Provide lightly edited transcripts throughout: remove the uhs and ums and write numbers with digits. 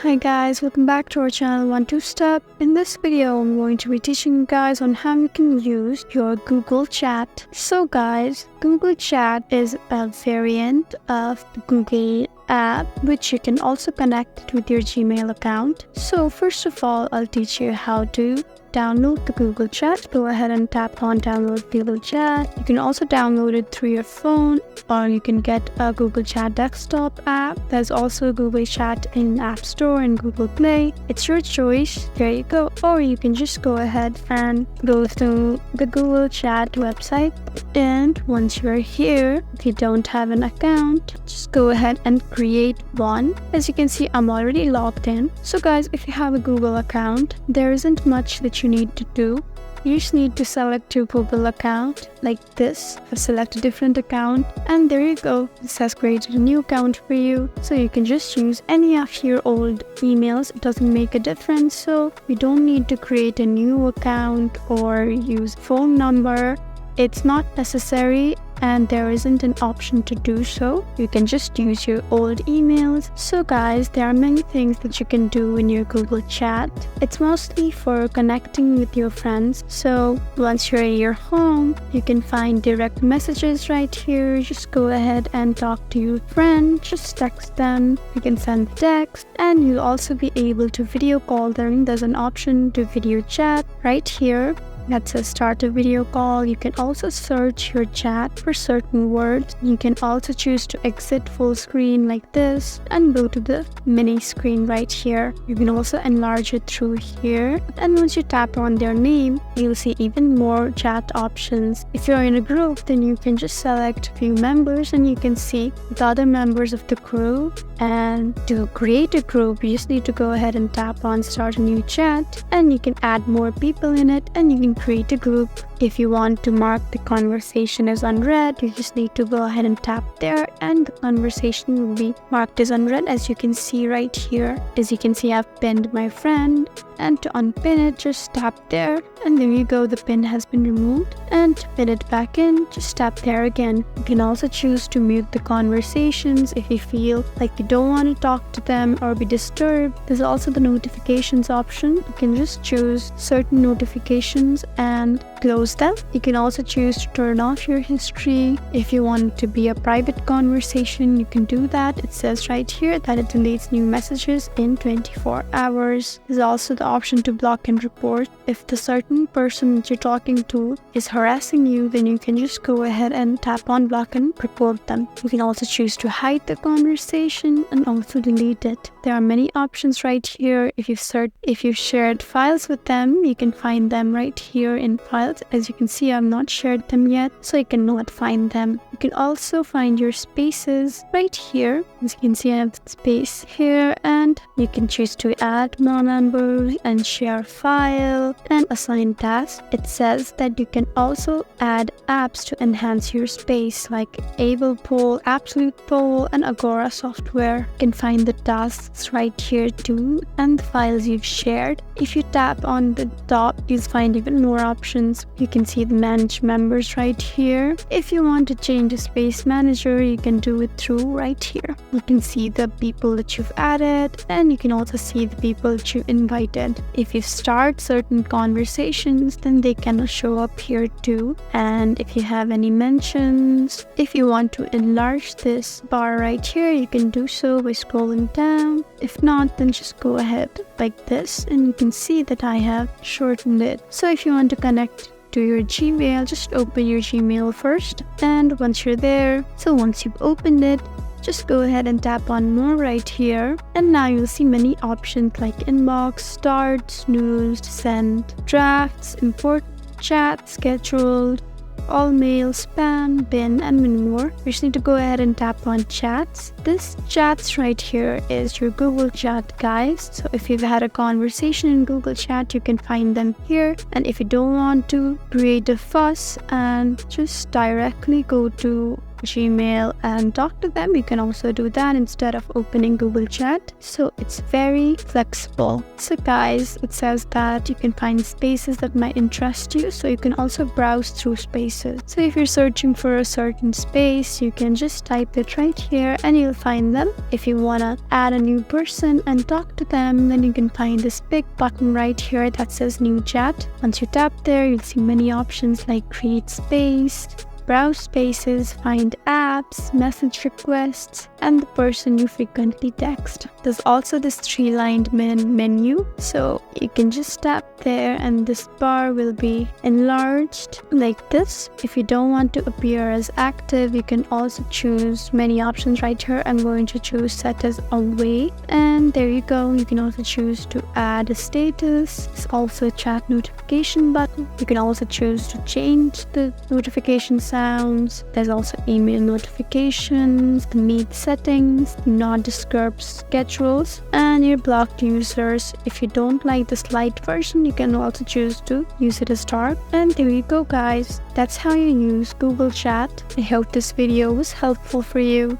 Hi guys, welcome back to our channel 1-2-Step. In this video, I'm going to be teaching you guys on how you can use your Google Chat. So guys, Google Chat is a variant of the Google app which you can also connect with your Gmail account. So first of all, I'll teach you how to download the Google Chat. Go ahead and tap on download Google Chat. You can also download it through your phone, or you can get a Google Chat desktop app. There's also Google Chat in App Store and Google Play. It's your choice. There you go. Or you can just go ahead and go to the Google Chat website. And once you're here, if you don't have an account, just go ahead and create one. As you can see, I'm already logged in. So guys, if you have a Google account, there isn't much that you need to do. You just need to select your Google account like this. I've selected a different account, and there you go. This has created a new account for you. So you can just use any of your old emails. It doesn't make a difference. So you don't need to create a new account or use phone number. It's not necessary, and there isn't an option to do so. You can just use your old emails. So guys, there are many things that you can do in your Google Chat. It's mostly for connecting with your friends. So once you're at your home, you can find direct messages right here. Just go ahead and talk to your friend. Just text them. You can send text, and you'll also be able to video call them. There's an option to video chat right here that says start a video call. You can also search your chat for certain words. You can also choose to exit full screen like this and go to the mini screen right here. You can also enlarge it through here, and once you tap on their name, you'll see even more chat options. If you're in a group, then you can just select a few members and you can see the other members of the group. And to create a group, you just need to go ahead and tap on start a new chat, and you can add more people in it, and you can create a group. If you want to mark the conversation as unread, you just need to go ahead and tap there, and the conversation will be marked as unread, as you can see right here. As you can see, I've pinned my friend, and to unpin it, just tap there, and there you go, the pin has been removed. And to pin it back in, just tap there again. You can also choose to mute the conversations if you feel like you don't want to talk to them or be disturbed. There's also the notifications option. You can just choose certain notifications and close them. You can also choose to turn off your history. If you want it to be a private conversation, you can do that. It says right here that it deletes new messages in 24 hours. There's also the option to block and report. If the certain person that you're talking to is harassing you, then you can just go ahead and tap on block and report them. You can also choose to hide the conversation and also delete it. There are many options right here. If you've shared files with them, you can find them right here in files. As you can see, I've not shared them yet, so you cannot find them. You can also find your spaces right here. As you can see, I have space here, and you can choose to add more members and share file and assign tasks. It says that you can also add apps to enhance your space, like Able Poll, Absolute Poll, and Agora software. You can find the tasks right here too, and the files you've shared. If you tap on the top, you'll find even more options. You can see the manage members right here. If you want to change a space manager, you can do it through right here. You can see the people that you've added, and you can also see the people that you invited. If you start certain conversations, then they can show up here too. And if you have any mentions, if you want to enlarge this bar right here, you can do so by scrolling down. If not, then just go ahead like this, and you can see that I have shortened it. So if you want to connect to your Gmail, just open your Gmail first, and once you're there, so once you've opened it, just go ahead and tap on more right here, and now you'll see many options like inbox, start, snooze, send, drafts, import chat, scheduled, all mail, spam, bin, and many more. You just need to go ahead and tap on chats. This chats right here is your Google Chat, guys. So if you've had a conversation in Google Chat, you can find them here. And if you don't want to create a fuss and just directly go to Gmail and talk to them, you can also do that instead of opening Google Chat. So it's very flexible. So guys, it says that you can find spaces that might interest you, so you can also browse through spaces. So if you're searching for a certain space, you can just type it right here and you'll find them. If you want to add a new person and talk to them, then you can find this big button right here that says new chat. Once you tap there, you'll see many options like create space, browse spaces, find apps, message requests, and the person you frequently text. There's also this three-lined menu, so you can just tap there and this bar will be enlarged like this. If you don't want to appear as active, you can also choose many options right here. I'm going to choose set as away, and there you go. You can also choose to add a status. There's also a chat notification button. You can also choose to change the notification sounds. There's also email notifications, the meet settings, not disturb schedules, and your blocked users. If you don't like this light version, you can also choose to use it as dark. And there you go guys, that's how you use Google Chat. I hope this video was helpful for you.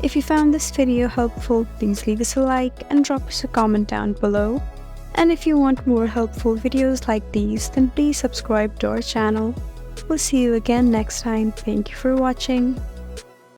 If you found this video helpful, please leave us a like and drop us a comment down below. And if you want more helpful videos like these, then please subscribe to our channel. We'll see you again next time. Thank you for watching.